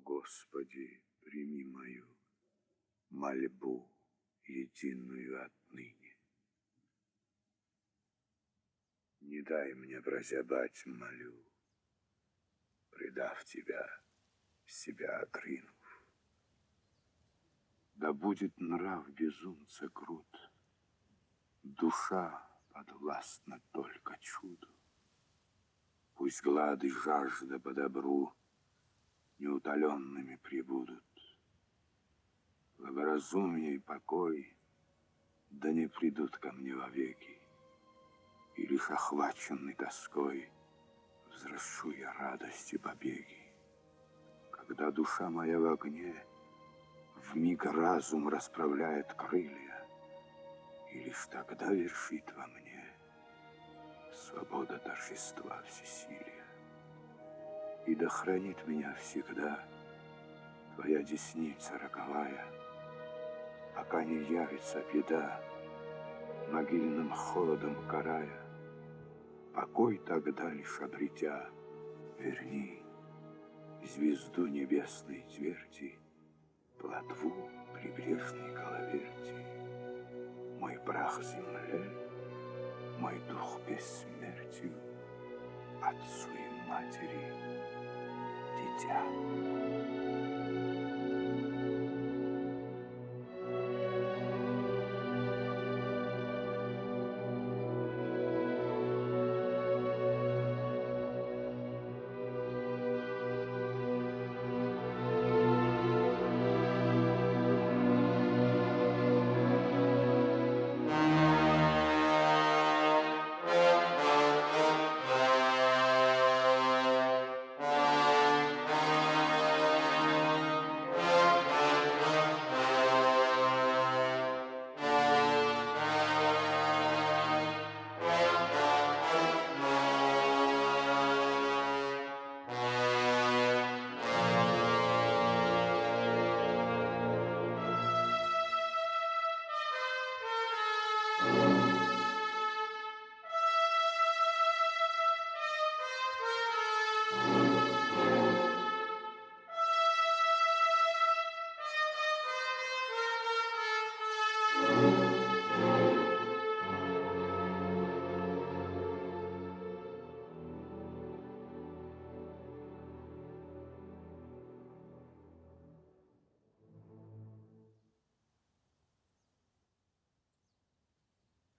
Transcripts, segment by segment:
Господи, прими мою мольбу единую отныне. Не дай мне прозябать, молю, предав тебя, себя отринув. Да будет нрав безумца крут, душа подвластна только чуду. Пусть глад и жажда по добру неутоленными прибудут. Благоразумие и покой да не придут ко мне вовеки, и лишь охваченный тоской возвращу я радости побеги. Когда душа моя в огне, вмиг разум расправляет крылья, и лишь тогда вершит во мне свобода торжества всесилия. И да хранит меня всегда твоя десница роковая, пока не явится беда, могильным холодом карая. Покой тогда лишь обретя, верни звезду небесной тверди, плотву прибрежной коловерти. Мой прах земле, мой дух бессмертию, отцу и матери дитя.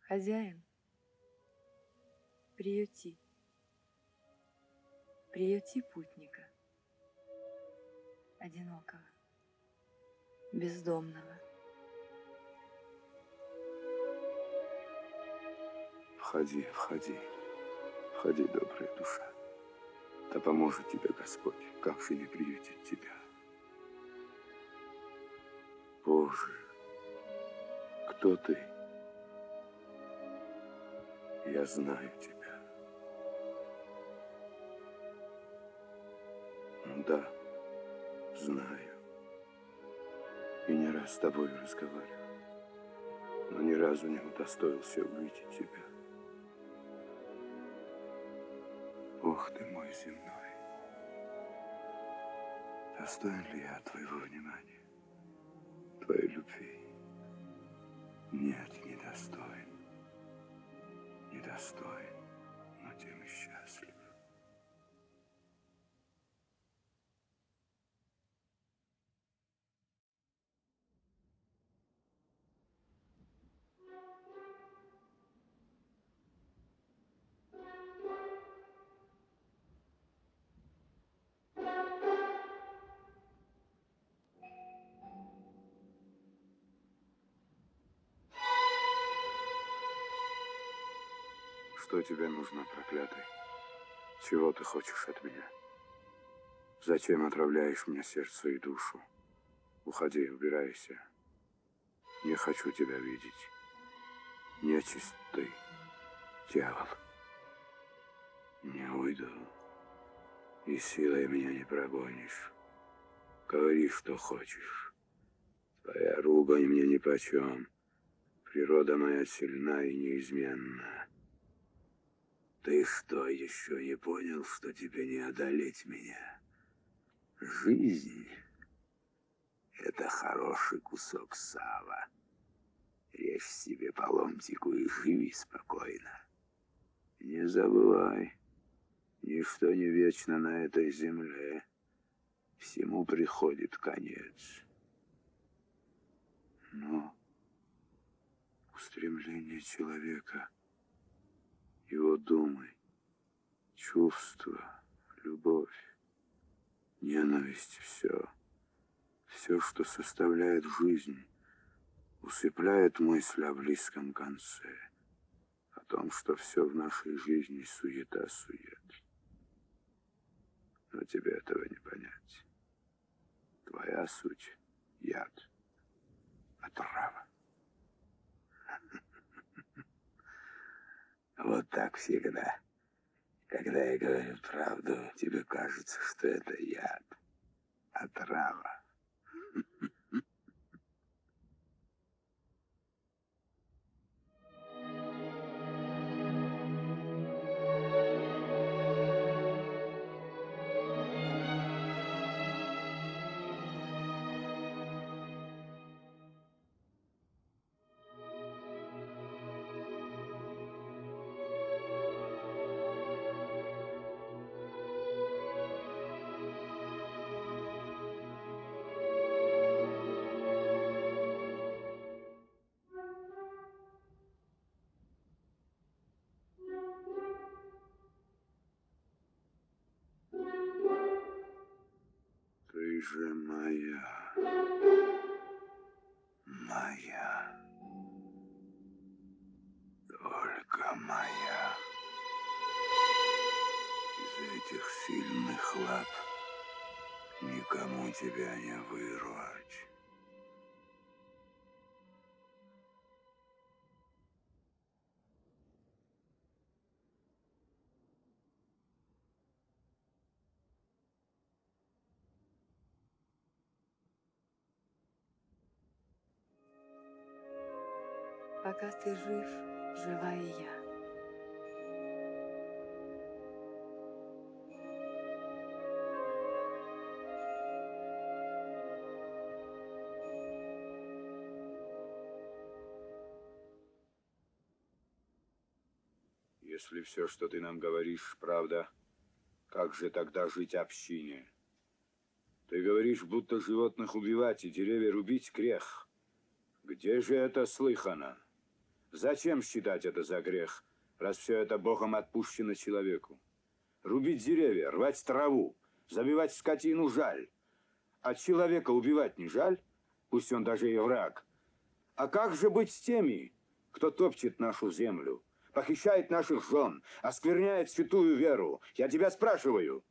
Хозяин, приюти, приюти путника, одинокого, бездомного. Входи, входи, входи, добрая душа. Да поможет тебе Господь, как же не приютить тебя. Боже, кто ты? Я знаю тебя. Да, знаю. И не раз с тобой разговаривал, но ни разу не удостоился увидеть тебя. Ох ты мой земной, достоин ли я твоего внимания, твоей любви? Нет, недостоин, недостоин, но тем и счастлив. Что тебе нужно, проклятый? Чего ты хочешь от меня? Зачем отравляешь мне сердце и душу? Уходи, убирайся. Не хочу тебя видеть. Нечисть ты, дьявол. Не уйду, и силой меня не прогонишь. Говори, что хочешь. Твоя ругань мне нипочем. Природа моя сильна и неизменна. Ты что, еще не понял, что тебе не одолеть меня? Жизнь — это хороший кусок сала. Режь себе по ломтику и живи спокойно. Не забывай, ничто не вечно на этой земле. Всему приходит конец. Но устремление человека, его думы, чувства, любовь, ненависть, все, что составляет жизнь, усыпляет мысль о близком конце, о том, что все в нашей жизни суета-сует. Но тебе этого не понять. Твоя суть — яд, отрава. Вот так всегда. Когда я говорю правду, тебе кажется, что это яд, отрава. Ты же моя, моя, только моя. Из этих сильных лап никому тебя не вырвать. Пока ты жив, жива и я. Если все, что ты нам говоришь, правда, как же тогда жить общине? Ты говоришь, будто животных убивать и деревья рубить грех. Где же это слыхано? Зачем считать это за грех, раз все это Богом отпущено человеку? Рубить деревья, рвать траву, забивать скотину жаль. А человека убивать не жаль, пусть он даже и враг. А как же быть с теми, кто топчет нашу землю, похищает наших жен, оскверняет святую веру? Я тебя спрашиваю.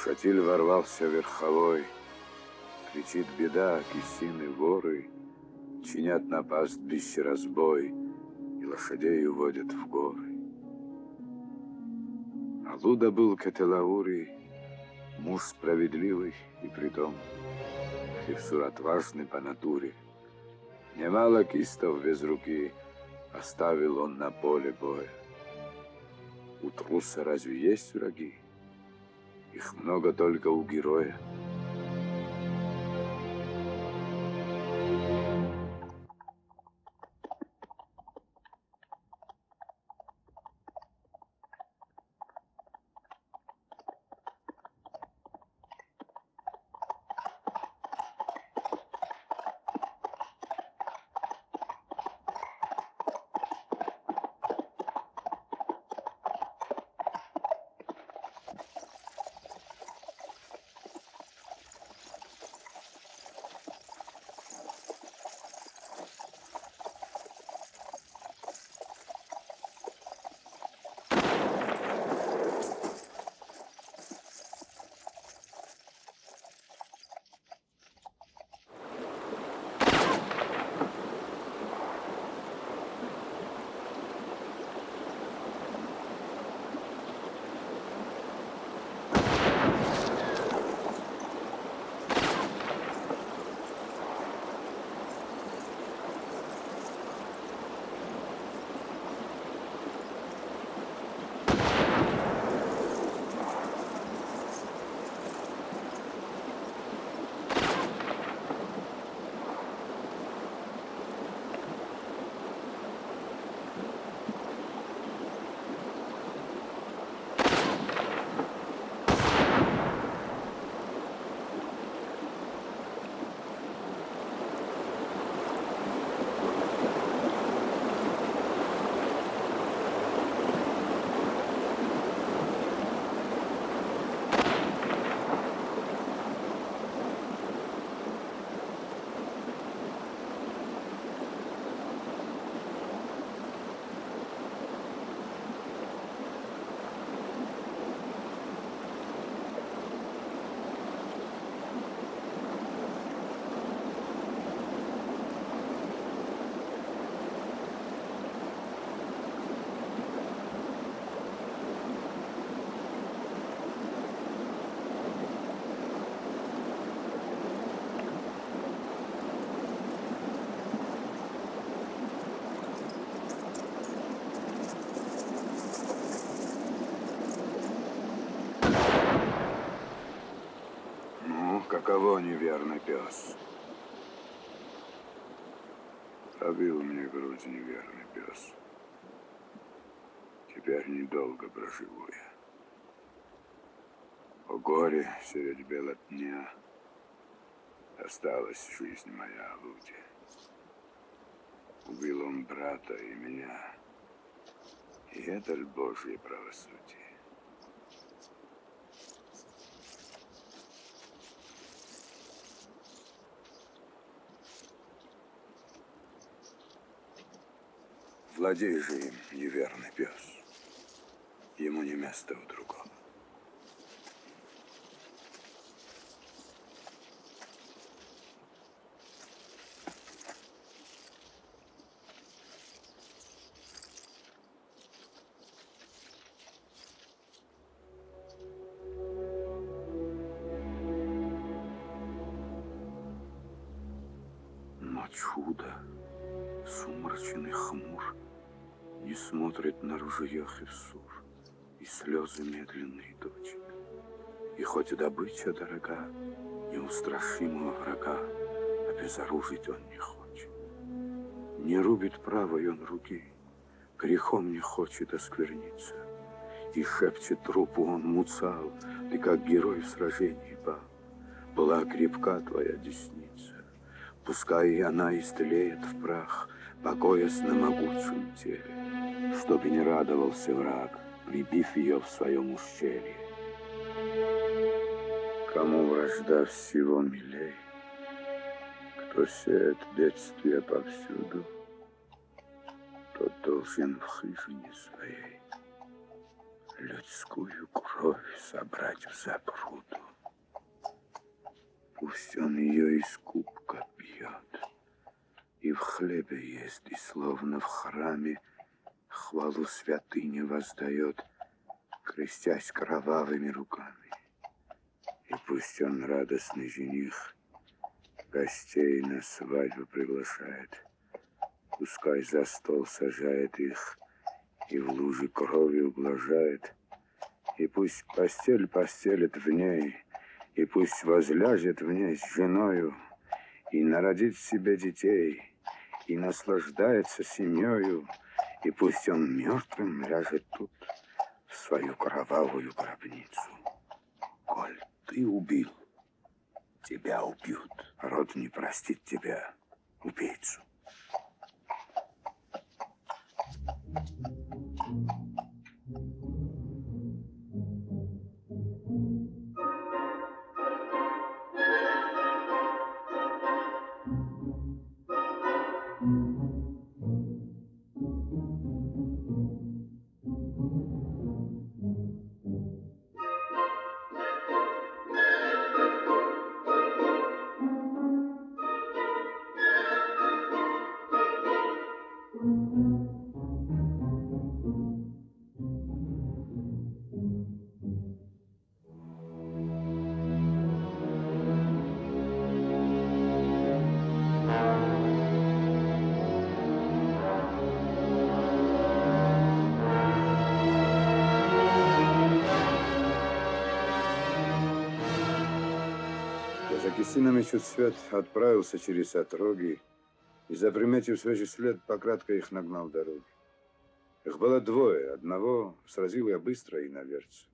Шатиль ворвался верховой, кричит беда, кисины воры, чинят на пастбище разбой и лошадей уводят в горы. Алуда был Кетелаури, муж справедливый и притом Хевсур отважный по натуре. Немало кистов без руки оставил он на поле боя. У труса разве есть враги? Их много только у героя. каково неверный пес. Пробил мне грудь неверный пес. Теперь недолго проживу я. О горе средь бела дня осталась жизнь моя в луде. Убил он брата и меня, и это ль Божье правосудие? Владей же им, неверный пес. Ему не место у другого. Но чудо, сумрачен и хмур, не смотрит на ружьях и в сур, и слезы медленные точит. И хоть добыча дорога, неустрашимого врага обезоружить он не хочет. Не рубит правой он руки, грехом не хочет оскверниться. И шепчет трупу он: Муцал, ты как герой в сражении пал. Была крепка твоя десница, пускай и она истлеет в прах, покоясь на могучем теле, чтобы не радовался враг, прибив ее в своем ущелье. Кому вражда всего милей, кто сеет бедствия повсюду, тот должен в хижине своей людскую кровь собрать в запруду. Пусть он ее из кубка пьет, и в хлебе ест, и словно в храме хвалу святыне воздает, крестясь кровавыми руками. И пусть он, радостный жених, гостей на свадьбу приглашает, пускай за стол сажает их и в луже крови ублажает, и пусть постель постелит в ней, и пусть возляжет в ней с женою, и народит себе детей, и наслаждается семьёю, и пусть он мертвым ляжет тут в свою кровавую гробницу. Коль ты убил, тебя убьют. Род не простит тебя, убийцу. Закисинами чуть свет отправился через отроги и, заприметив свежий след, пократко их нагнал дороги. Их было двое, одного сразил я быстро и наверце.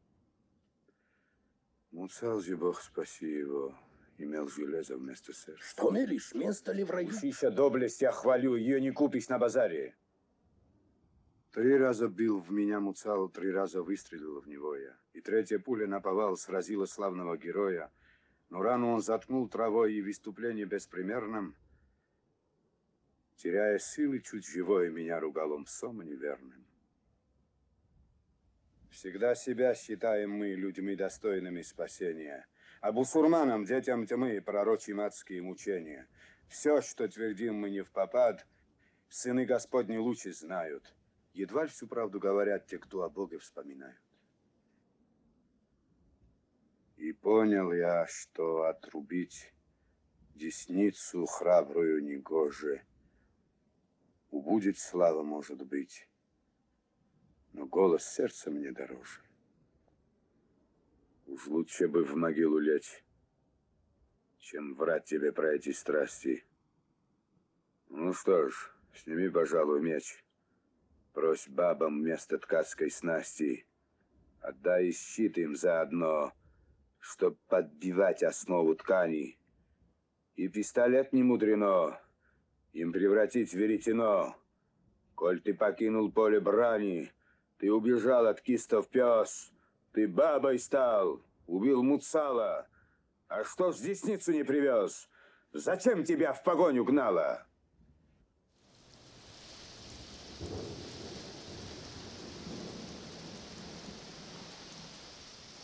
Муцал же, Бог спаси его, имел железо вместо сердца. Что мелешь, место ли в раю? Ищи доблесть, я хвалю, ее не купишь на базаре. 3 раза бил в меня Муцал, 3 раза выстрелил в него я. И 3-я пуля наповал сразила славного героя. Но рану он заткнул травой, и в выступлении беспримерном, теряя силы, чуть живое меня ругал он псом неверным. Всегда себя считаем мы людьми достойными спасения, а бусурманам, детям тьмы, пророчим адские мучения. Все, что твердим мы не впопад, сыны Господни лучше знают. Едва ли всю правду говорят те, кто о Боге вспоминают. И понял я, что отрубить десницу храбрую негоже. Убудет слава, может быть, но голос сердца мне дороже. Уж лучше бы в могилу лечь, чем врать тебе про эти страсти. Ну что ж, сними, пожалуй, меч. Брось бабам вместо ткацкой снасти. Отдай и щит им заодно, чтоб подбивать основу ткани. И пистолет не мудрено им превратить в веретено. Коль ты покинул поле брани, ты убежал от кистов пес, ты бабой стал, убил Муцала. А что ж десницу не привез? Зачем тебя в погоню гнала?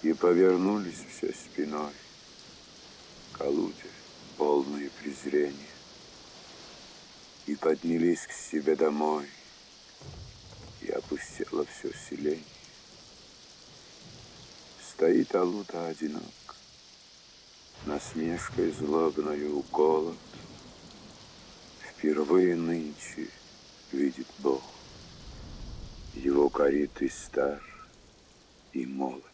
И повернулись все спиной к Алуде, полные презрения, и поднялись к себе домой, и опустело все селение. Стоит Алуда одинок, насмешкой злобною голод впервые нынче видит Бог. Его корит и стар, и молод.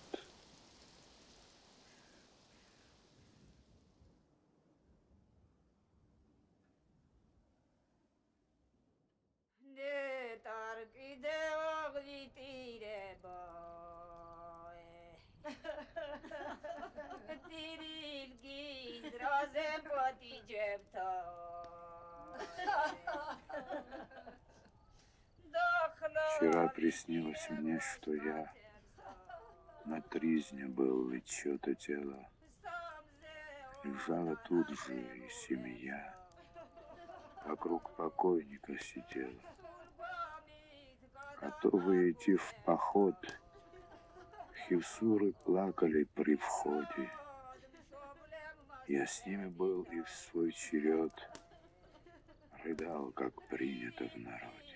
Вчера приснилось мне, что я на тризне был, и чье-то тело лежало тут же, и семья вокруг покойника сидела, готовые идти в поход. Хевсуры плакали при входе. Я с ними был и в свой черед рыдал, как принято в народе.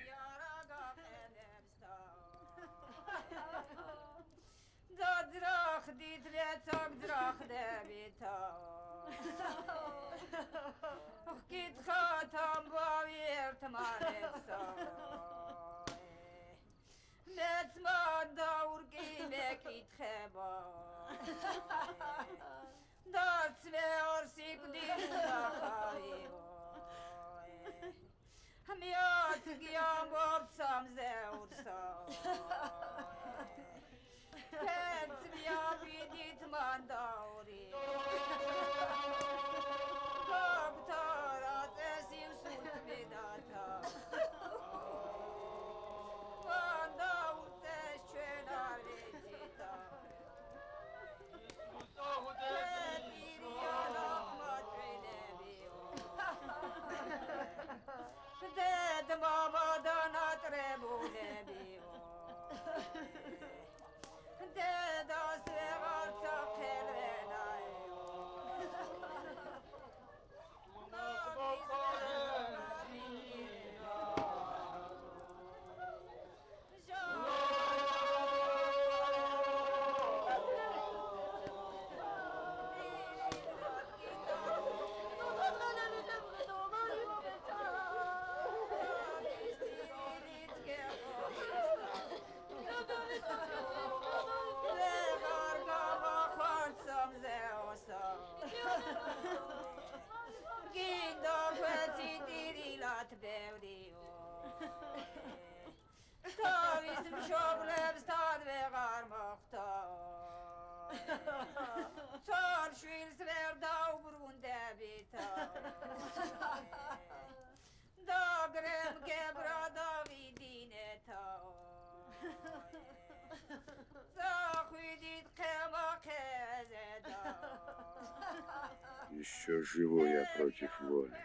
Еще живу я против воли.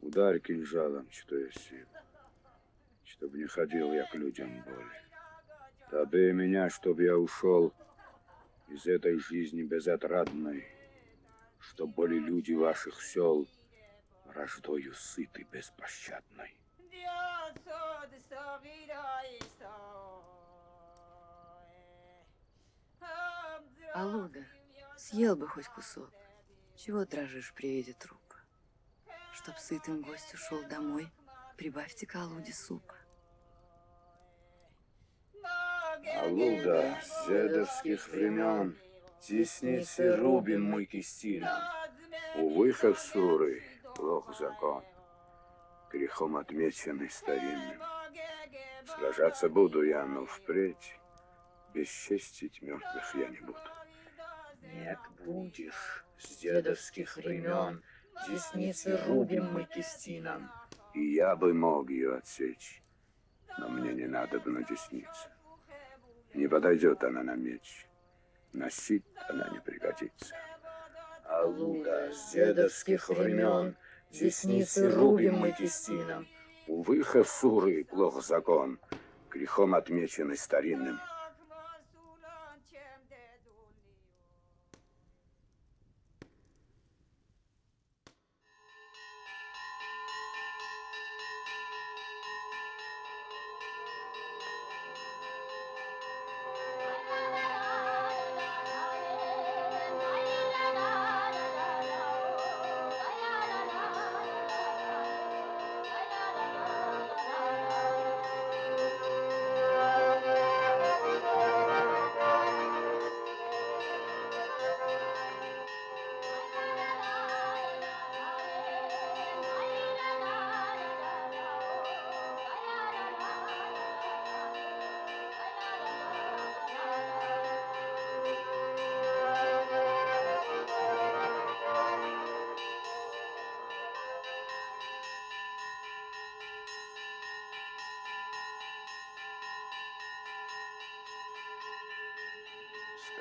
Ударь кинжалом, что я сил, чтоб не ходил я к людям боли. Добей меня, чтоб я ушел из этой жизни безотрадной, чтоб были люди ваших сел враждою сыты беспощадной. Алуда, съел бы хоть кусок. Чего дрожишь при виде трупа? Чтоб сытым гость ушел домой, прибавьте к Алуде супа. Алуда с дедовских времен, десницы рубим мы кистином, Увы, Хевсуры, плох закон, грехом отмеченный старинным. Сражаться буду я, но впредь бесчестить мертвых я не буду. Нет, будешь, с дедовских времен десницы рубим мы кистином. И я бы мог ее отсечь, но мне не надо бы на деснице. Не подойдет она на меч, на щит она не пригодится. Алуда, с дедовских времен десницы рубим мы кистином. Увы, Хевсуры, плох закон, грехом отмеченный старинным.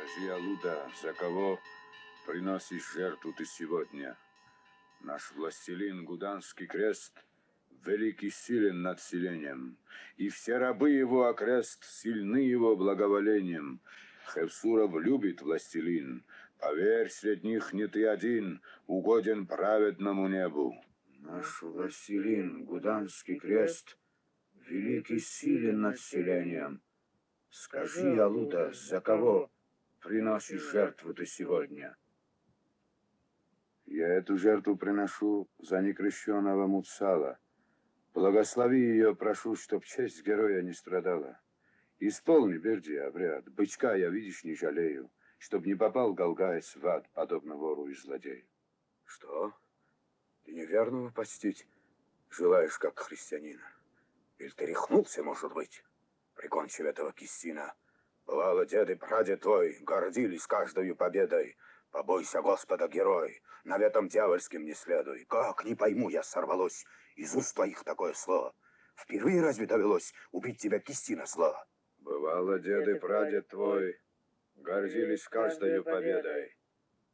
Скажи, Алуда, за кого приносишь жертву ты сегодня? Наш властелин Гуданский крест великий силен над селением, и все рабы его окрест сильны его благоволением. Хевсуров любит властелин, поверь, средь них не ты один, угоден праведному небу. Наш властелин Гуданский крест великий силен над селением. Скажи, Алуда, за кого приносишь жертву ты сегодня? Я эту жертву приношу за некрещенного Муцала. Благослови ее, прошу, чтоб честь героя не страдала. Исполни, Берди, обряд. Бычка я, видишь, не жалею, чтоб не попал Галгаец в ад, подобно вору и злодею. Что? Ты неверного почтить желаешь, как христианина? Или ты рехнулся, может быть, прикончив этого кистина? Бывало, дед и прадед твой гордились каждою победой. Побойся Господа, герой, наветом дьявольским не следуй. Как, не пойму я, сорвалось из уст твоих такое слово? Впервые разве довелось убить тебя кистина зла? Бывало, дед и прадед твой гордились каждою победой.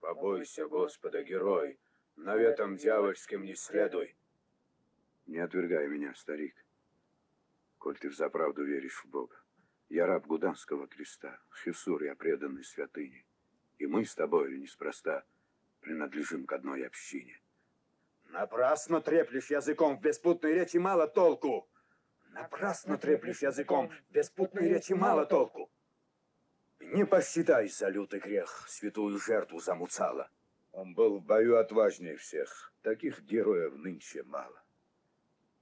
Побойся Господа, герой, наветом дьявольским не следуй. Не отвергай меня, старик, коль ты взаправду веришь в Бога. Я раб Гуданского креста, Хевсур я преданный святыне. И мы с тобою неспроста принадлежим к одной общине. Напрасно треплешь языком, в беспутной речи мало толку. Напрасно треплешь языком, в беспутной речи мало толку. Не посчитай за лютый грех святую жертву за Муцала. Он был в бою отважнее всех. Таких героев нынче мало.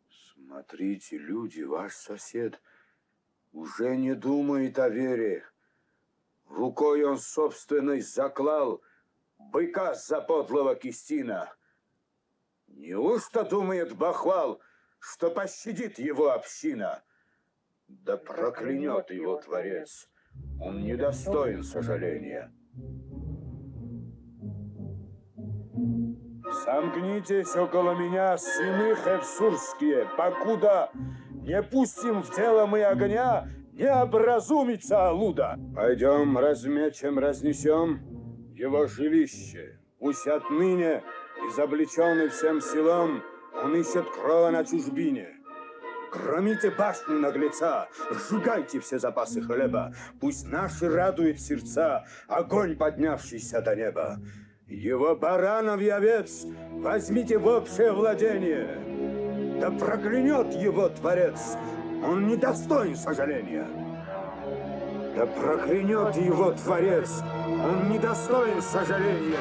Смотрите, люди, ваш сосед уже не думает о вере. Рукой он собственной заклал быка за подлого кистина. Неужто думает бахвал, что пощадит его община? Да проклянет его Творец, он недостоин сожаления. Сомкнитесь около меня, сыны хевсурские, покуда не пустим в тело мы огня, не образумится Алуда. Пойдем, размечем, разнесем его жилище. Пусть отныне, изобличенный всем силам, он ищет крова на чужбине. Громите башню наглеца, сжигайте все запасы хлеба. Пусть наши радует сердца огонь, поднявшийся до неба. Его баранов и овец возьмите в общее владение. Да проклянет его Творец, он недостоин сожаления. Да проклянет его Творец, он недостоин сожаления.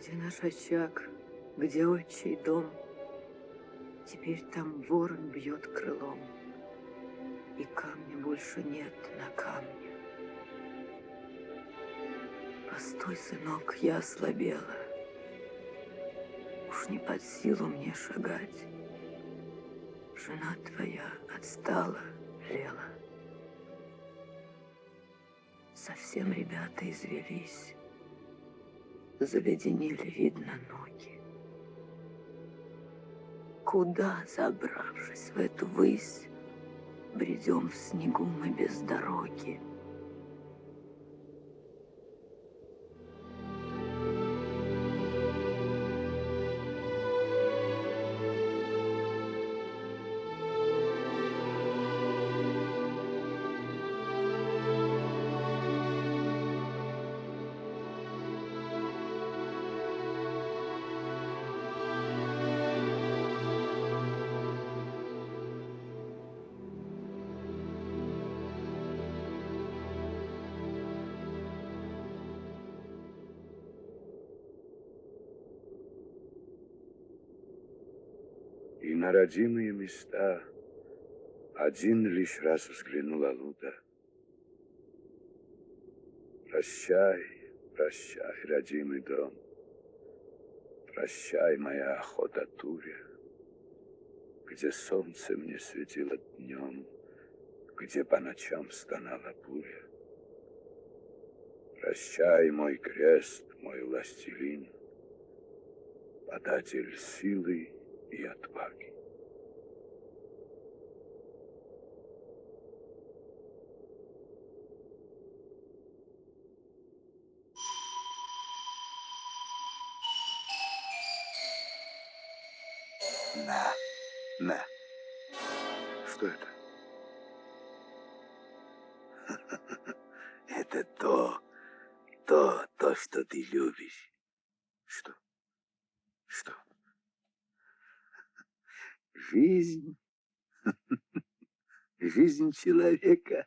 Где наш очаг, где отчий дом? Теперь там ворон бьет крылом, и камня больше нет на камне. Постой, сынок, я ослабела. Уж не под силу мне шагать. Жена твоя отстала, Лела. Совсем ребята извелись. Заледенели, видно, ноги. Куда, забравшись в эту высь, бредем в снегу мы без дороги? И на родимые места один лишь раз взглянула Луда. Прощай, прощай, родимый дом. Прощай, моя охота Туря, где солнце мне светило днем, где по ночам стонала буря. Прощай, мой крест, мой властелин, податель силы и отваги. На. Что это? Это то, что ты любишь. Что? Что? Жизнь. Жизнь человека.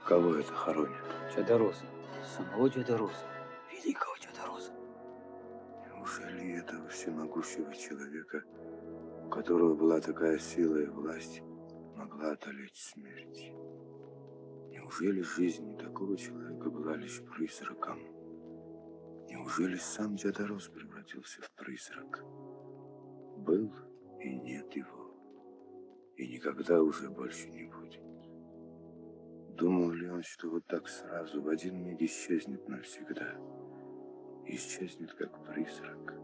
Кого это хоронит? Деда Роза. Самого Деда Роза. Великого Деда Роза. Неужели этого всемогущего человека, у которого была такая сила и власть, могла одолеть смерть? Неужели жизнь такого человека была лишь призраком? Неужели сам Дед Мороз превратился в призрак? Был и нет его, и никогда уже больше не будет. Думал ли он, что вот так сразу в один миг исчезнет навсегда? Исчезнет как призрак?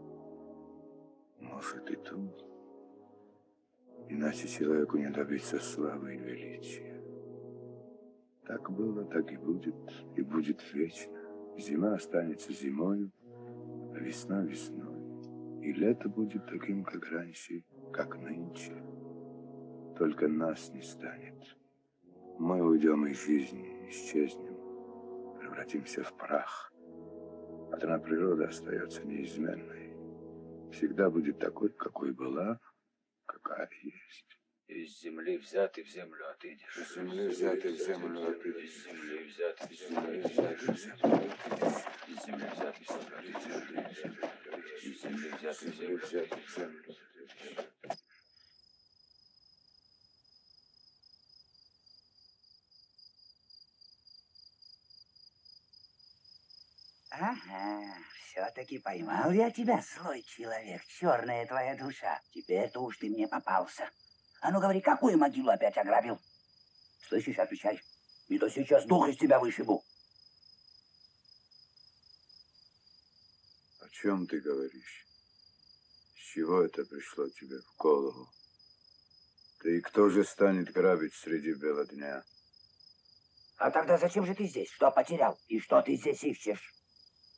Может и думал. Иначе человеку не добиться славы и величия. Так было, так и будет вечно. Зима останется зимою, а весна весной. И лето будет таким, как раньше, как нынче. Только нас не станет. Мы уйдем из жизни, исчезнем. превратимся в прах. Одна природа остается неизменной. Всегда будет такой, какой была, какая есть. Из земли взятый в землю отыдешь. Из земли взятый в землю отыдешь. Из земли взятый в Из землю земли взятый в землю отыдешь. Из земли взятый в землю отыдешь. Из земли взятый в землю Взятый в землю. Ага, все-таки поймал я тебя, злой человек, черная твоя душа. Теперь-то уж ты мне попался. А ну говори, какую могилу опять ограбил? Слышишь, отвечай. Не то сейчас дух из тебя вышибу. О чем ты говоришь? С чего это пришло тебе в голову? Ты кто же станет грабить среди бела дня? А тогда зачем же ты здесь? Что потерял? И что ты здесь ищешь?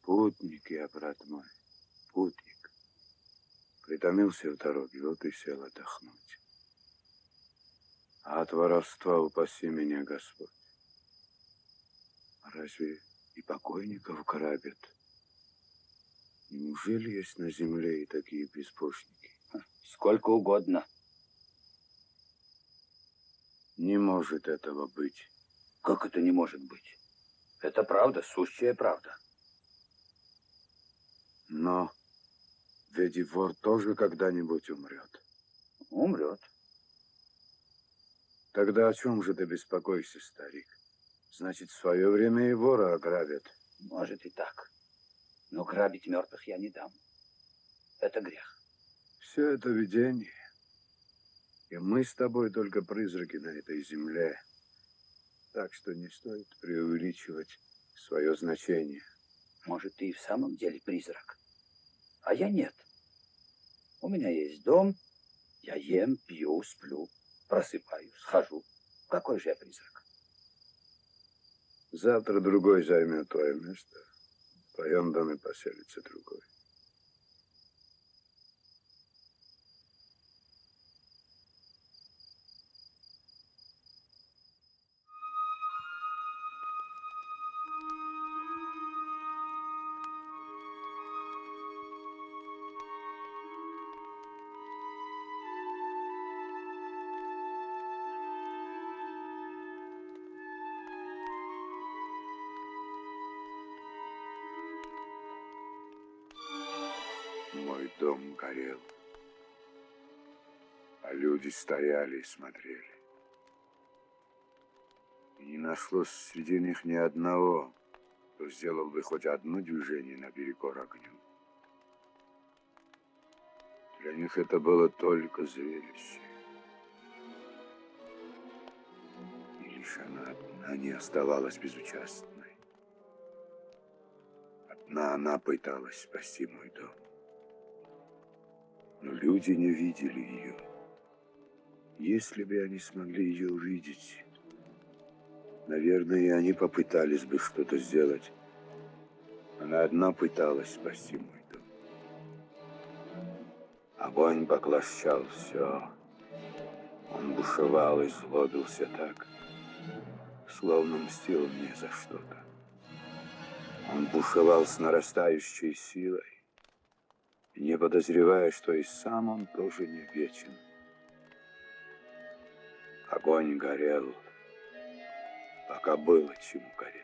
Путник я, брат мой, путник. Притомился в дороге, вот и сел отдохнуть. А от воровства упаси меня, Господь. Разве и покойников грабят? Неужели есть на земле и такие беспошники? Сколько угодно. Не может этого быть. Как это не может быть? Это правда, сущая правда. Но ведь и вор тоже когда-нибудь умрет. Умрет. Тогда о чем же ты беспокоишься, старик? Значит, в свое время и вора ограбят. Может и так. Но грабить мертвых я не дам. Это грех. Все это видение. И мы с тобой только призраки на этой земле. Так что не стоит преувеличивать свое значение. Может, ты и в самом деле призрак. А я нет. У меня есть дом. Я ем, пью, сплю, просыпаюсь, хожу. Какой же я призрак? Завтра другой займет твое место. В твоем доме поселится другой. Мой дом горел, а люди стояли и смотрели. И не нашлось среди них ни одного, кто сделал бы хоть одно движение наперекор огню. Для них это было только зрелище. И лишь она одна не оставалась безучастной. Одна она пыталась спасти мой дом. Но люди не видели ее. Если бы они смогли ее увидеть, наверное, и они попытались бы что-то сделать. Она одна пыталась спасти мой дом. Огонь поглощал все. Он бушевал и злобился так, словно мстил мне за что-то. Он бушевал с нарастающей силой, не подозревая, что и сам он тоже не вечен. Огонь горел, пока было чему гореть.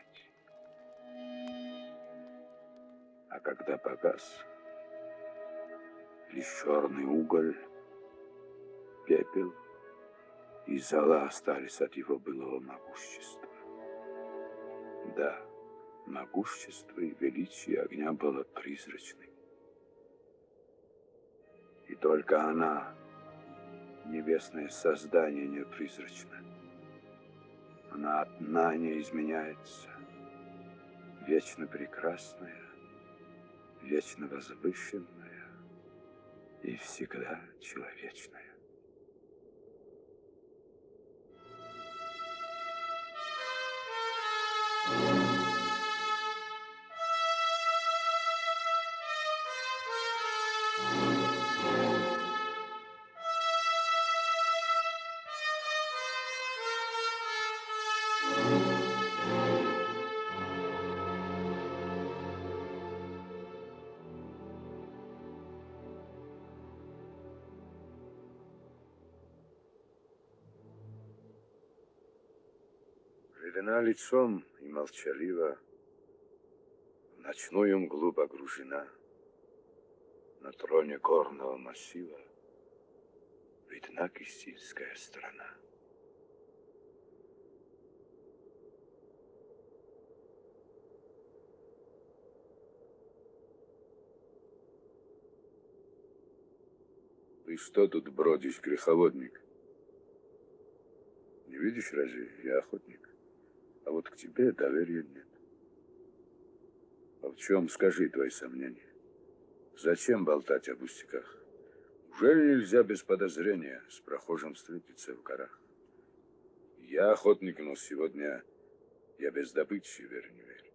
А когда погас, лишь черный уголь, пепел и зола остались от его былого могущества. Да, могущество и величие огня было призрачным. И только она, небесное создание, не призрачно. Она одна не изменяется, вечно прекрасная, вечно возвышенная и всегда человечная. Седина лицом и молчалива, в ночную мглу погружена, на троне горного массива видна Кистинская страна. Ты что тут бродишь, греховодник? Не видишь, разве я охотник? А вот к тебе доверия нет. А в чем, скажи, твои сомнения? Зачем болтать о пустяках? Ужели нельзя без подозрения с прохожим встретиться в горах? Я охотник, но сегодня я без добычи, верь не верь.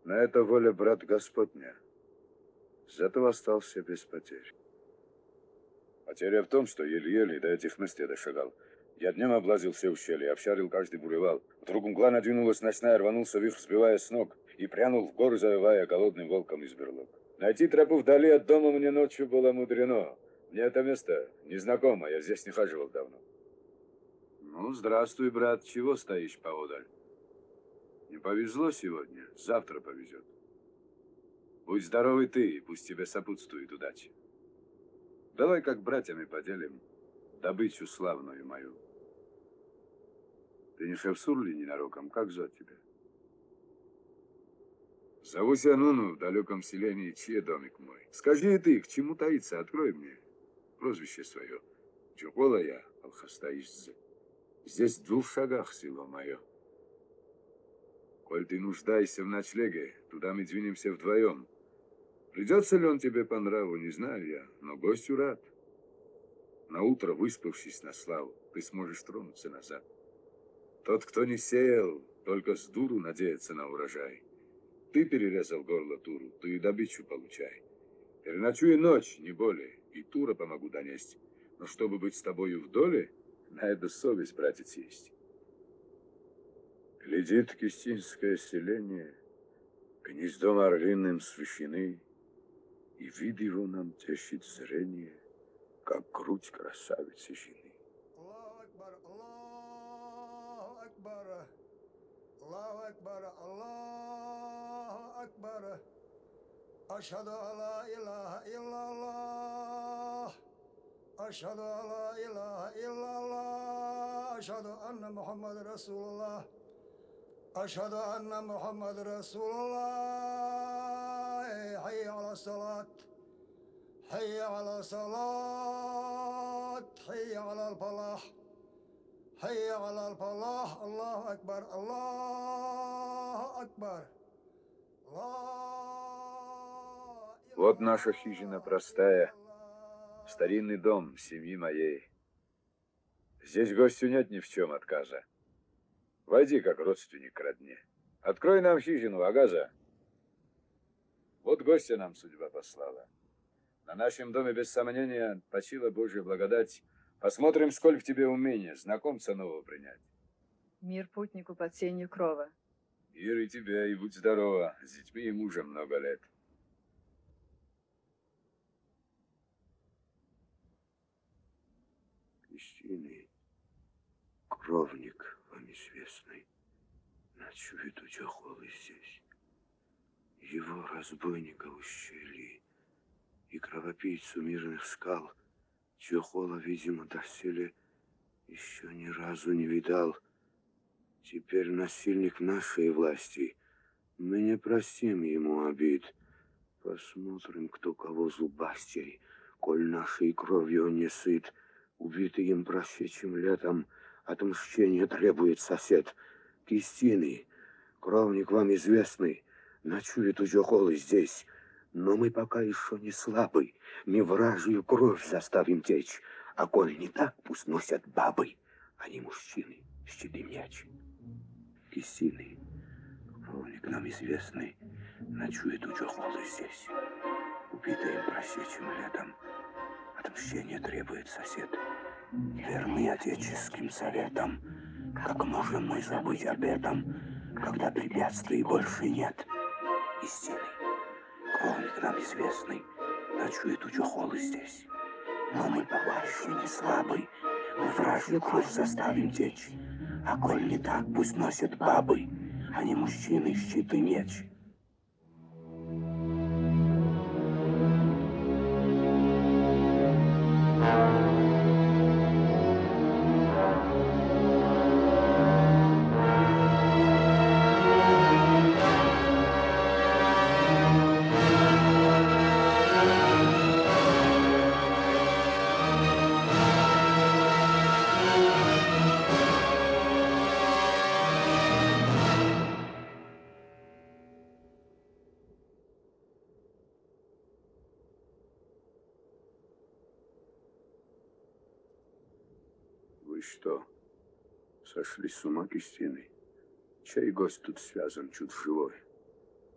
На это воля, брат, Господня. Зато остался без потерь. Потеря в том, что еле-еле до этих мест я дошагал. Я днем облазил все ущелья, обшарил каждый буревал. Вдруг мгла надвинулась ночная, рванулся вихрь, сбивая с ног, и прянул в горы, завывая голодным волком из берлог. Найти тропу вдали от дома мне ночью было мудрено. Мне это место незнакомо, я здесь не хаживал давно. Ну, здравствуй, брат, чего стоишь поодаль? Не повезло сегодня, завтра повезет. Будь здоровый ты, и пусть тебе сопутствует удача. Давай как братьями поделим добычу славную мою. Ты не Шевсур ли ненароком? Как звать тебя? Зовусь Ануну, в далеком селении, чей домик мой. Скажи и ты, к чему таится, открой мне прозвище свое. Чухола я, Алхастаишзе. Здесь в 2 шагах село мое. Коль ты нуждаешься в ночлеге, туда мы двинемся вдвоем. Придется ли он тебе по нраву, не знаю я, но гостю рад. На утро, выспавшись на славу, ты сможешь тронуться назад. Тот, кто не сеял, только с дуру надеется на урожай. Ты перерезал горло туру, ты и добычу получай. Переночуй ночь, не более, и тура помогу донести. Но чтобы быть с тобою в доле, на это совесть, братец, есть. Глядит Кистинское селение, гнездом орлиным священы, и вид его нам тешит зрение, как грудь красавицы жены. Аллаху Акбар, Аллаху Акбар, Аллаху Акбар, Аллаху Акбар. Ашхаду алла илляха иллаллах. Ашхаду алла илляха иллаллах. Ашхаду анна Мухаммад Расулуллах. Ашхаду анна Мухаммад Расулуллах. Хайя аля салат. حي على صلاة حي على الفلاح حي على الفلاح الله أكبر الله أكبر Вот наша хижина простая, старинный дом семьи моей. Здесь гостю нет ни в чем отказа. Войди, как родственник к родне. Открой нам хижину, Агаза. Вот гостя нам судьба послала. На нашем доме, без сомнения, почила Божья благодать. Посмотрим, сколь в тебе умения знакомца нового принять. Мир путнику под сенью крова. Мир и тебя, и будь здорова. С детьми и мужем много лет. Истинный кровник вам известный, ночует у Чухолы здесь. Его разбойника ущели, и кровопийцу мирных скал Чухола, видимо, доселе еще ни разу не видал. Теперь насильник нашей власти. Мы не простим ему обид. Посмотрим, кто кого зубастей, коль нашей кровью он не сыт. Убитый им прошедшим летом отмщение требует сосед. Кистины, кровник вам известный, ночует у Чухолы здесь. Но мы пока еще не слабы, мы вражью кровь заставим течь. А коль не так, пусть носят бабы, а не мужчины, щиты мяч. Кистины, кровник нам известный, ночует у Чухолы здесь. Убитый им прошедшим летом отмщение требует сосед. Верны отеческим советам, как можем мы забыть об этом, когда препятствий больше нет. Истины, кровник нам известный, ночует у Чухолы здесь. Но мы пока еще не слабы, мы вражью кровь заставим течь. А коль не так, пусть носят бабы, а не мужчины щит и меч. Вы что, сошли с ума, Кристины? Чей гость тут связан, чуть живой?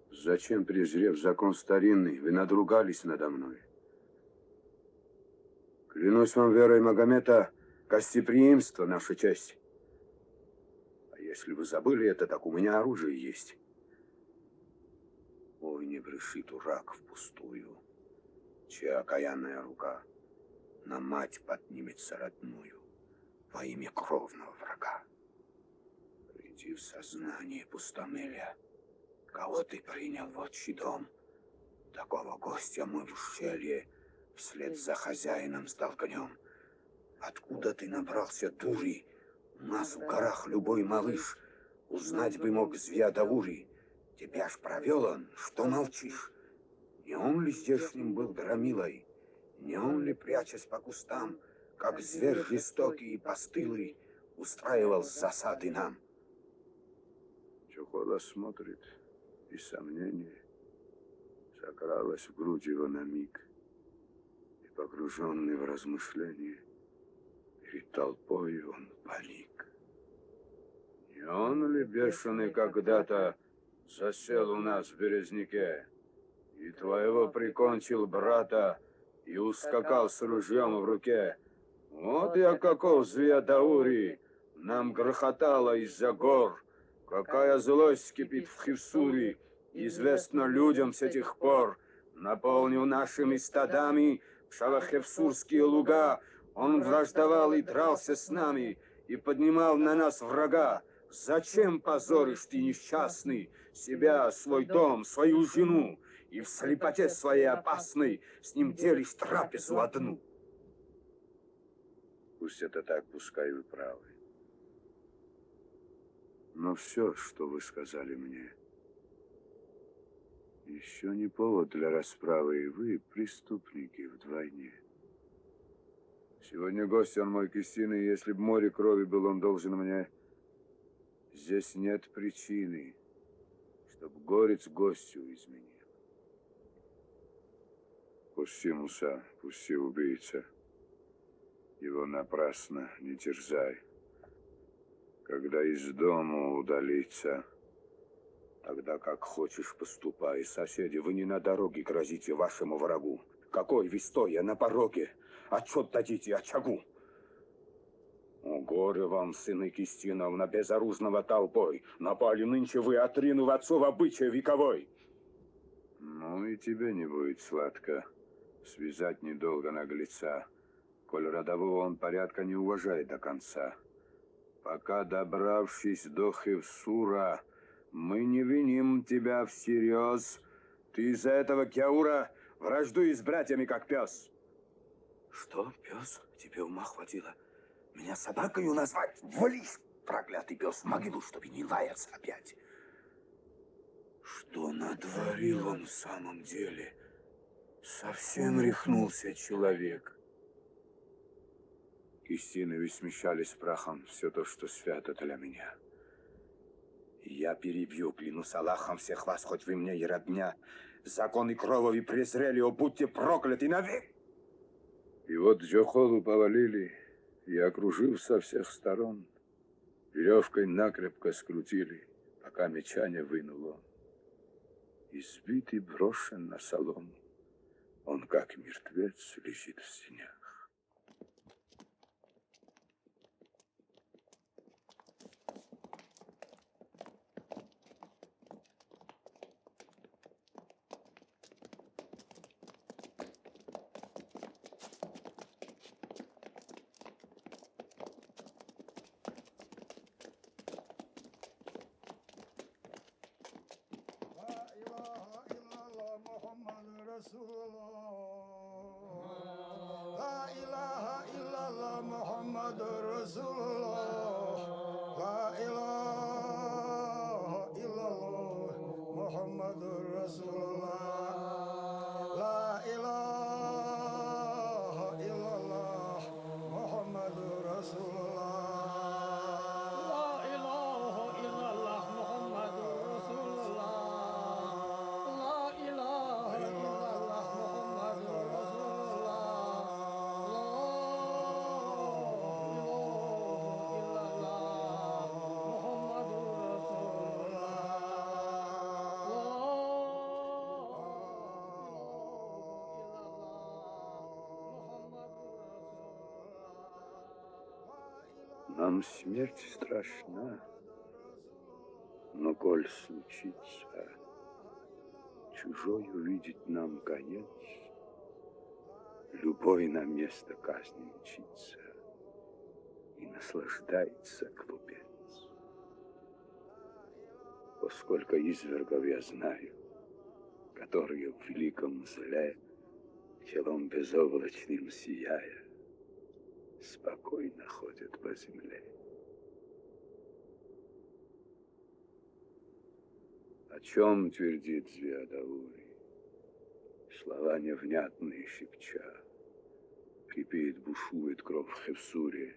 Зачем, презрев закон старинный, вы надругались надо мной? Клянусь вам верой Магомета, гостеприимство наша честь. А если вы забыли это, так у меня оружие есть. Ой, не бреши, дурак, впустую, чья окаянная рука на мать поднимется родную во имя кровного врага. Приди в сознание, пустомеля, кого ты принял в отчий дом. Такого гостя мы в ущелье вслед за хозяином столкнем. Откуда ты набрался дури? У нас в горах любой малыш узнать бы мог Звядаури. Тебя ж провел он, что молчишь? Не он ли здешним был громилой? Не он ли, прячась по кустам, как зверь жестокий и постылый, устраивал засады нам? Чухола смотрит, и сомнение закралось в грудь его на миг, и, погруженный в размышления, перед толпой он паник. Не он ли бешеный когда-то засел у нас в Березняке, и твоего прикончил брата, и ускакал с ружьем в руке? Вот я каков Звядаури, нам грохотало из-за гор, какая злость кипит в Хевсуре, известно людям с этих пор. Наполнив нашими стадами шалахевсурские луга, он враждовал и дрался с нами, и поднимал на нас врага. Зачем позоришь ты, несчастный, себя, свой дом, свою жену, и в слепоте своей опасной с ним делишь трапезу одну? Пусть это так, пускай вы правы. Но все, что вы сказали мне, еще не повод для расправы, и вы преступники вдвойне. Сегодня гость он мой, Кристина, и если б море крови был он должен мне, здесь нет причины, чтоб горец гостю изменил. Пусти, Муса, пусти, убийца. Его напрасно не терзай. Когда из дома удалиться, тогда как хочешь поступай. Соседи, вы не на дороге грозите вашему врагу. Какой вы, стоя на пороге, отчет дадите очагу? О, горе вам, сыны Кистиновна, безоружного толпой. Напали нынче вы, отринув отцов обычай вековой. Ну и тебе не будет сладко связать недолго наглеца, коль родового он порядка не уважает до конца. Пока, добравшись до Хевсура, мы не виним тебя всерьез. Ты из-за этого Кяура враждуешь с братьями, как пес. Что, пес? Тебе ума хватило меня собакою назвать? Вались, проклятый пес, в могилу, чтобы не лаяться опять. Что натворил он в самом деле? Совсем рехнулся человек. Кистины вы смещались прахом все то, что свято для меня. Я перебью, клянусь Аллахом, всех вас, хоть вы мне и родня. Законы крови презрели, о, будьте прокляты навек. И вот Джохолу повалили и, окружив со всех сторон, веревкой накрепко скрутили, пока меча не вынул он. Избит и брошен на солому, он, как мертвец, лежит в сенях. La ilaha illallah Muhammadur Rasulullah. La ilaha illallah Muhammadur Rasulullah. La ilaha illallah Muhammadur Rasulullah. La ilaha illallah Muhammadur Rasulullah. La ilaha illallah Muhammadur Rasulullah. Нам смерть страшна, но коль случится чужой увидеть нам конец, любой на место казни мчится и наслаждается глупец. Поскольку извергов я знаю, которые в великом зле, челом безоблачным сияя, спокойно ходят по земле. О чем твердит Звездаури, слова невнятные шепча, кипит, бушует кровь в Хевсуре,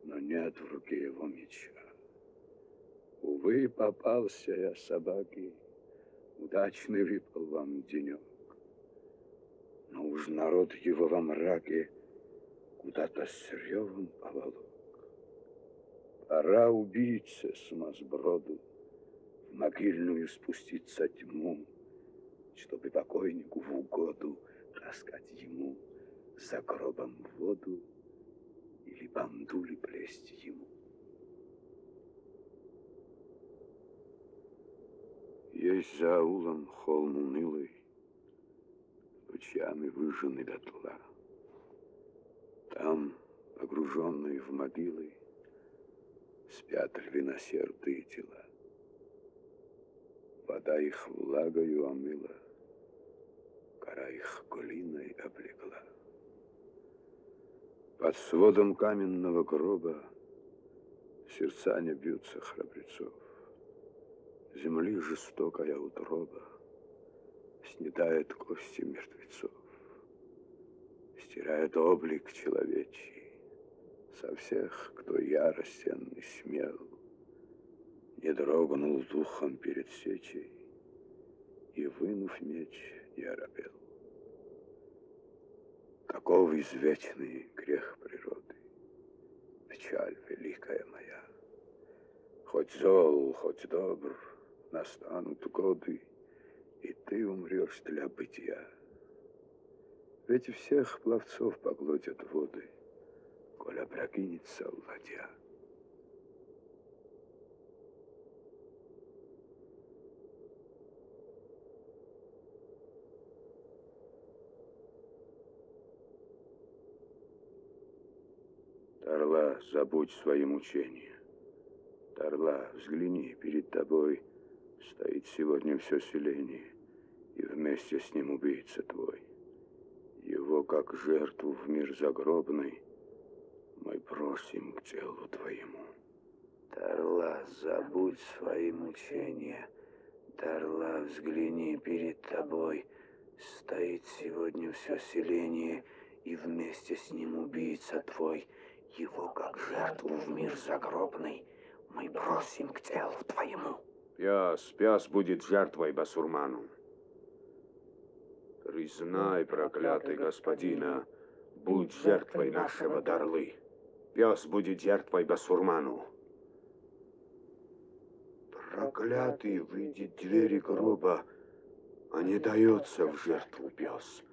но нет в руке его меча. Увы, попался я собаке, удачный выпал вам денек, но уж народ его во мраке куда-то с ревом поволок. Пора убийце сумасброду в могильную спуститься тьму, чтобы покойнику в угоду таскать ему за гробом воду или бандули плесть ему. Есть за аулом холм унылый, лучами выжженный дотла. Там, погруженные в могилы, спят львиносердые тела. Вода их влагою омыла, кора их глиной облегла. Под сводом каменного гроба сердца не бьются храбрецов. Земли жестокая утроба снедает кости мертвецов, стирает облик человечий со всех, кто яростен и смел, не дрогнул духом перед сечей и, вынув меч, не оробел. Таков извечный грех природы, печаль великая моя. Хоть зол, хоть добр, настанут годы, и ты умрешь для бытия. Ведь всех пловцов поглотят воды, коль опрокинется ладья. Тарла, забудь свои мучения. Тарла, взгляни, перед тобой стоит сегодня все селение, и вместе с ним убийца твой. Его, как жертву в мир загробный, мы просим к телу твоему. Тарла, забудь свои мучения. Тарла, взгляни, перед тобой стоит сегодня все селение, и вместе с ним убийца твой. Его, как жертву в мир загробный, мы просим к телу твоему. Пяс будет жертвой басурману. Признай, проклятый господина, будь жертвой нашего Дарлы. Пес будет жертвой басурману. Проклятый выйдет двери гроба, а не дается в жертву пес.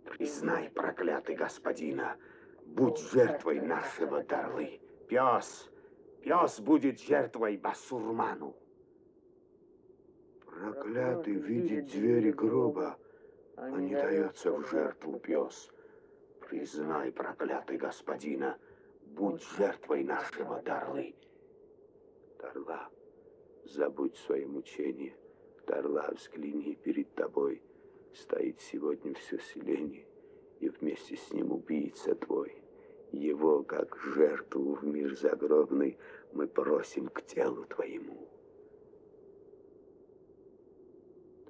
Признай, проклятый господина, будь жертвой нашего Дарлы. Пес будет жертвой басурману. Проклятый видит двери гроба, а не дается в жертву пес. Признай, проклятый господина, будь жертвой нашего Дарлы. Тарла, забудь свои мучения. Тарла, взгляни, перед тобой Стоит сегодня все селение, и вместе с ним убийца твой. Его, как жертву в мир загробный, мы просим к телу твоему.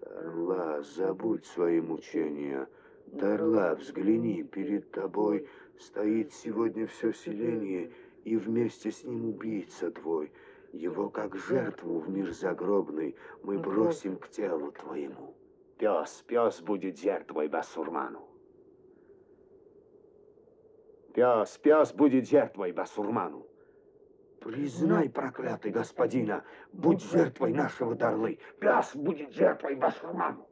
Тарла, забудь свои мучения. Тарла, взгляни, перед тобой стоит сегодня все селение, и вместе с ним убийца твой. Его, как жертву в мир загробный, мы бросим к телу твоему. Пес будет жертвой басурману. Пес будет жертвой басурману. Признай, проклятый господина, будь жертвой нашего Тарлы. Пес будет жертвой басурману.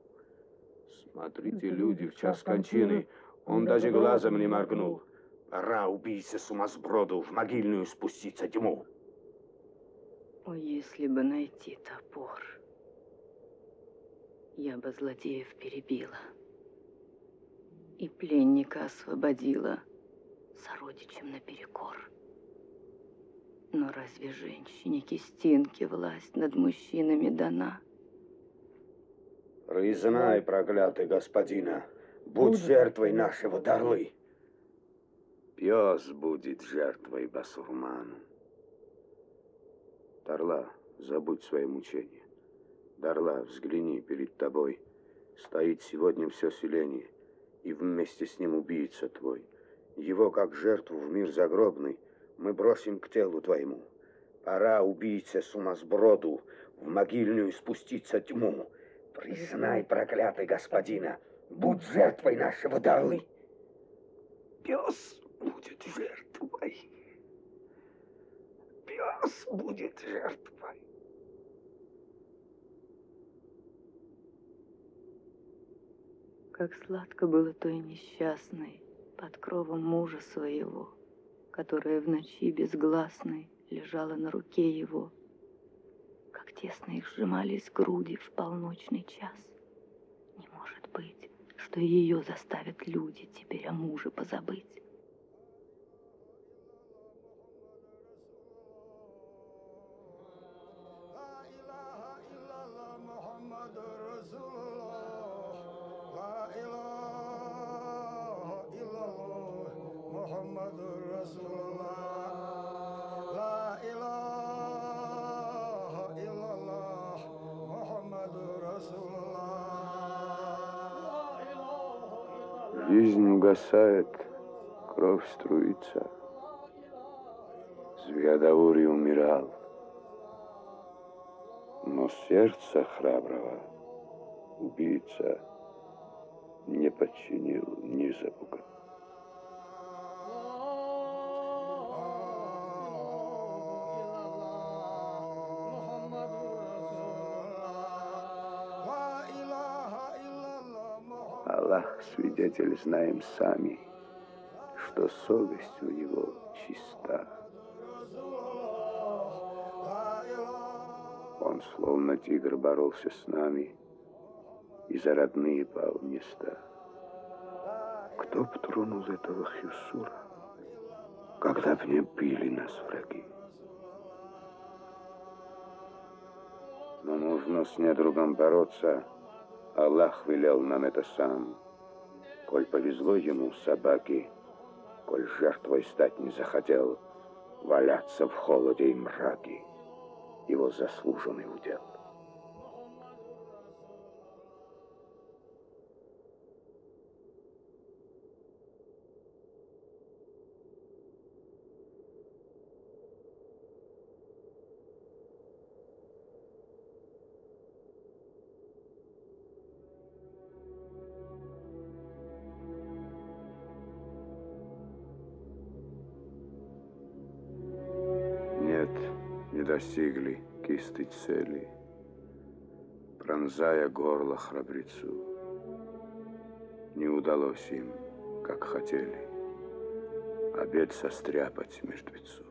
Смотрите, люди, в час кончины, он даже глазом не моргнул. Пора, убийце сумасброду, в могильную спуститься тьму. О, если бы найти топор, я бы злодеев перебила и пленника освободила сородичам наперекор. Но разве женщине Кистинке власть над мужчинами дана? Признай, проклятый господина, будь жертвой нашего Тарлы. Пес будет жертвой басурману. Тарла, забудь свои мучения. Тарла, взгляни, перед тобой стоит сегодня все селение, и вместе с ним убийца твой. Его, как жертву в мир загробный, мы бросим к телу твоему. Пора, убийце сумасброду, в могильную спуститься тьму. Признай, проклятый господина, будь жертвой нашего Тарлы. Пес будет жертвой. Пес будет жертвой. Как сладко было той несчастной под кровом мужа своего, которая в ночи безгласной лежала на руке его. Как тесно их сжимались груди в полночный час. Не может быть, что ее заставят люди теперь о муже позабыть. Жизнь угасает, кровь струится. Звездаури умирал, но сердце храброго убийца не подчинил, не запугал. Аллах, свидетель, знаем сами, что совесть у него чиста. Он, словно тигр, боролся с нами и за родные пал места. Кто б тронул этого Хюсура, когда в нем били нас враги? Но нужно с недругом бороться. Аллах велел нам это сам. Коль повезло ему собаки, коль жертвой стать не захотел, валяться в холоде и мраке, его заслуженный удел. Нет, не достигли кисты цели, пронзая горло храбрецу. Не удалось им, как хотели, обед состряпать мертвецу.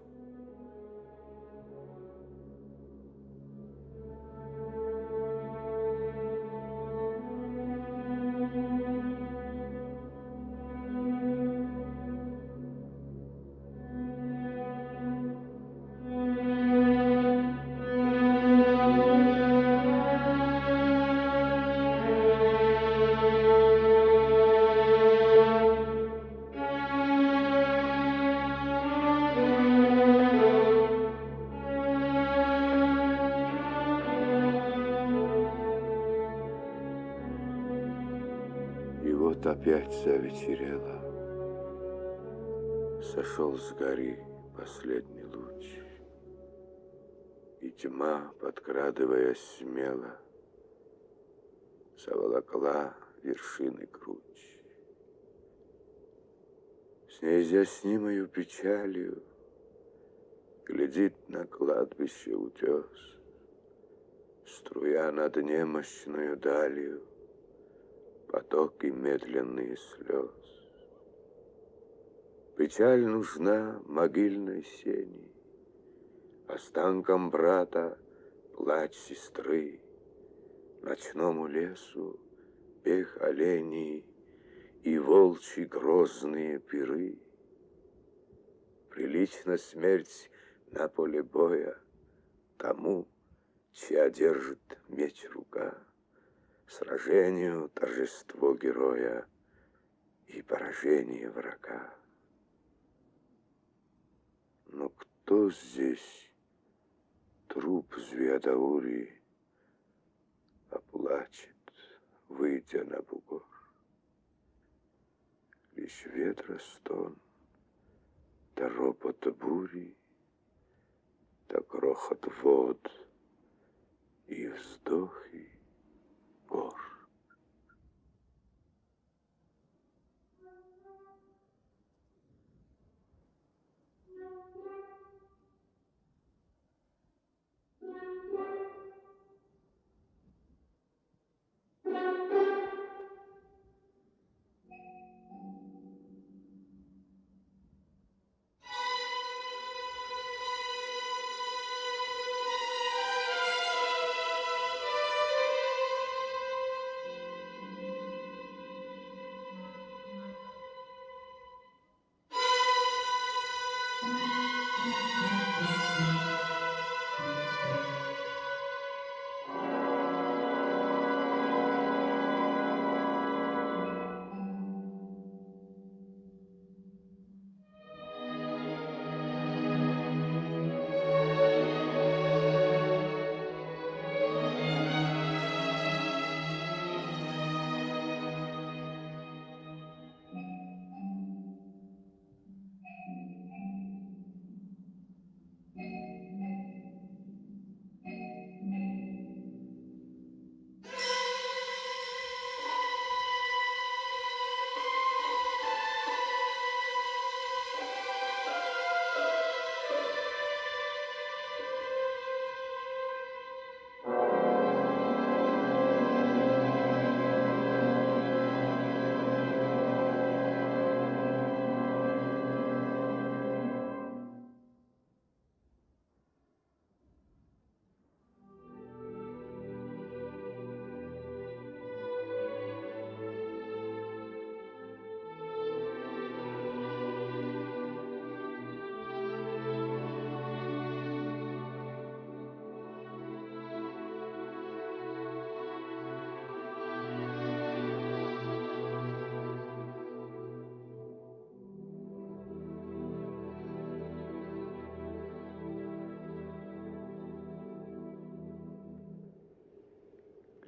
вот опять завечерело. Сошел с горы последний луч, и тьма, подкрадываясь смело, заволокла вершины круч. С неизъяснимою печалью глядит на кладбище утес, струя над немощную далью потоки медленные слез. Печаль нужна могильной сени, останкам брата плач сестры, ночному лесу бег оленей и волчьи грозные пиры. Прилична смерть на поле боя тому, чья держит меч рука, сражению торжество героя и поражение врага. Но кто здесь труп Звездаури оплачет, выйдя на бугор? Лишь ветра стон, да ропот бури, да грохот вод и вздохи гор.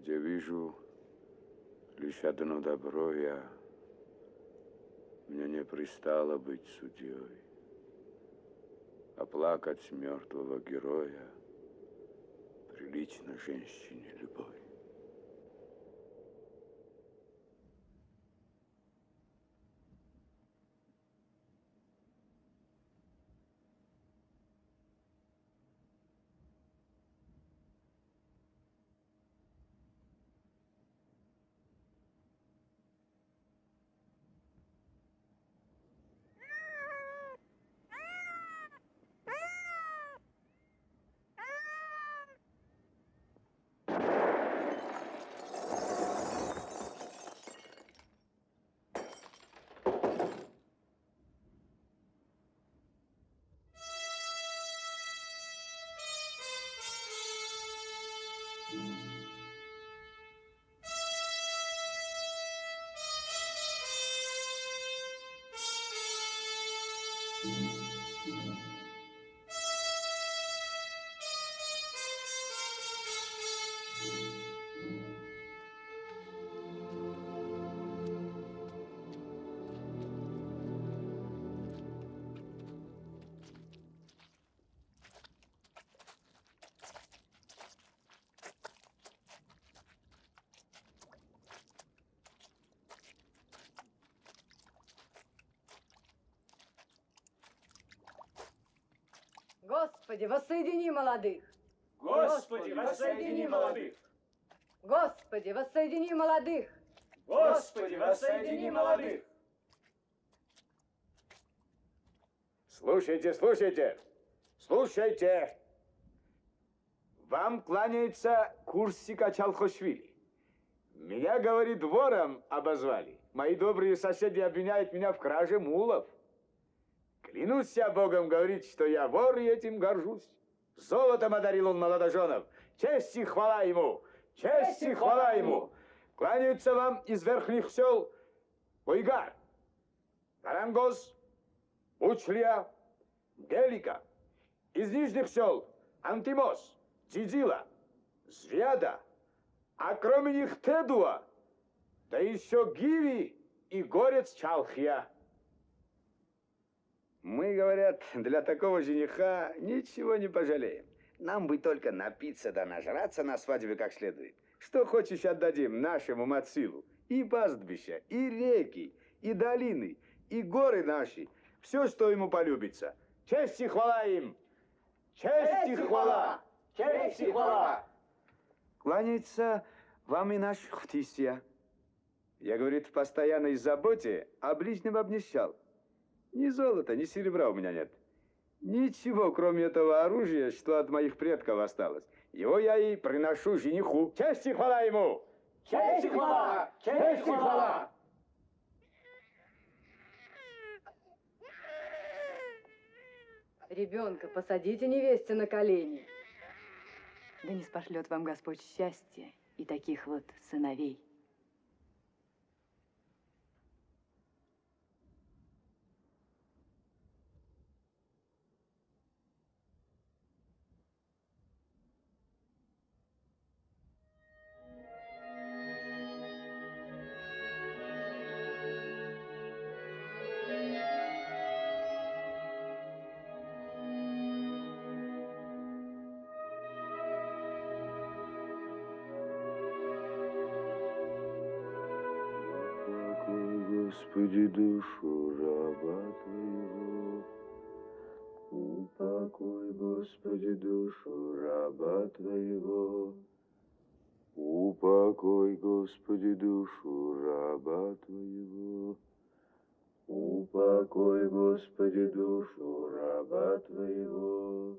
Где вижу лишь одно добро я, мне не пристало быть судьей, оплакать мертвого героя прилично женщине любой. Господи, воссоедини молодых! Господи, воссоедини молодых! Господи, воссоедини молодых! Господи, воссоедини молодых! Слушайте, слушайте, слушайте. Вам кланяется Курсика Чалхошвили. Меня, говорит, вором обозвали. Мои добрые соседи обвиняют меня в краже мулов. Клянусь я Богом, говорит, что я вор и этим горжусь. Золотом одарил он молодоженов. Честь и хвала ему! Честь и хвала ему! Кланяются вам из верхних сел Ойгар, Тарангос, Учлия, Белика. Из нижних сел Антимос, Дзидзила, Звяда, а кроме них Тедуа, да еще Гиви и Горец Чалхия. Мы, говорят, для такого жениха ничего не пожалеем. Нам бы только напиться да нажраться на свадьбе как следует. Что хочешь отдадим нашему Мацилу. И пастбища, и реки, и долины, и горы наши. Все, что ему полюбится. Честь и хвала им! Честь и хвала! Честь и хвала! Кланяется вам и наш Хтисия. Я, говорит, в постоянной заботе о ближнем обнищал. Ни золота, ни серебра у меня нет. Ничего, кроме этого оружия, что от моих предков осталось. Его я и приношу жениху. Честь и хвала ему! Честь и хвала! Честь и хвала! Ребенка посадите невесте на колени. Да не спошлет вам Господь счастье и таких вот сыновей. Господи, душу раба Твоего. Упокой, Господи, душу раба Твоего. Упокой, Господи, душу раба Твоего. Упокой, Господи, душу раба Твоего.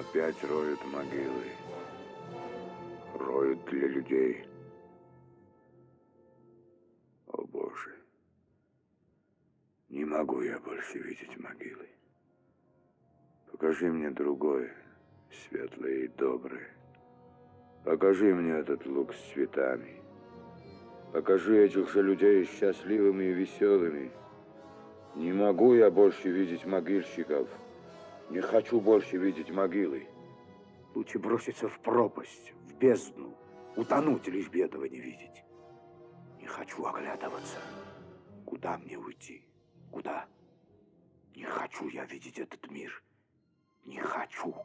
Опять роют могилы. Роют для людей. О, Боже! Не могу я больше видеть могилы. Покажи мне другое, светлое и доброе. Покажи мне этот луг с цветами. Покажи этих же людей счастливыми и веселыми. Не могу я больше видеть могильщиков. Не хочу больше видеть могилы. Лучше броситься в пропасть, в бездну, утонуть, лишь бы этого не видеть. Не хочу оглядываться. Куда мне уйти? Куда? Не хочу я видеть этот мир. Не хочу.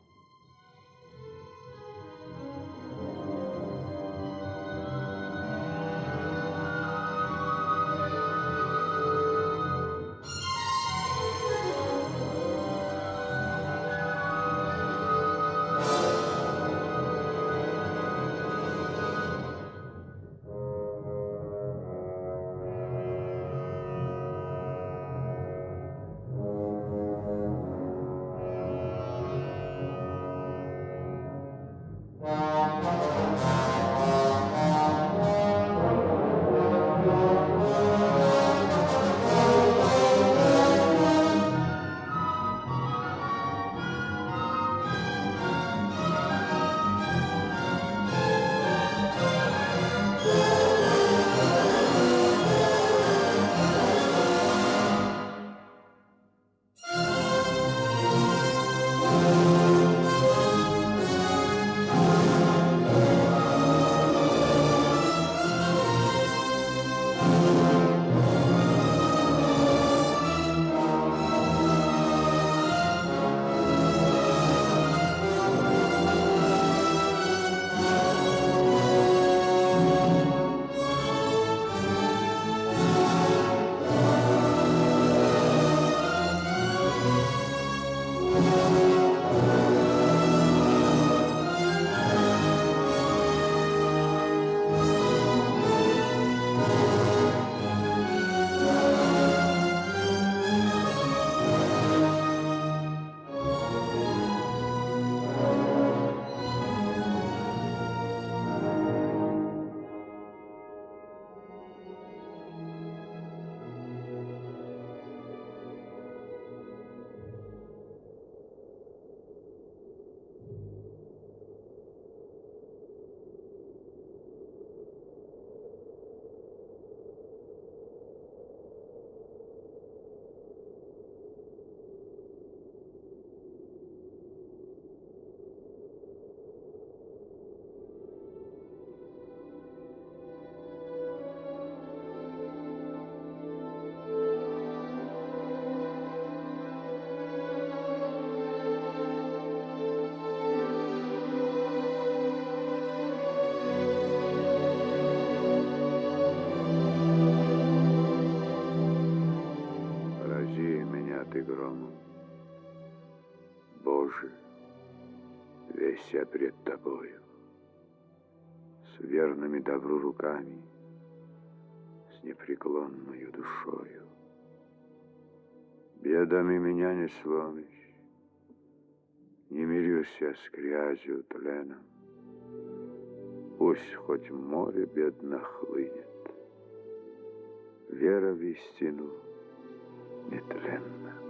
Порази меня ты громом. Боже, весь я пред тобою, с верными добру руками, с непреклонною душою. Бедами меня не сломишь, не мирюсь я с грязью тленом. Пусть хоть море бедно хлынет, вера в истину нетленна.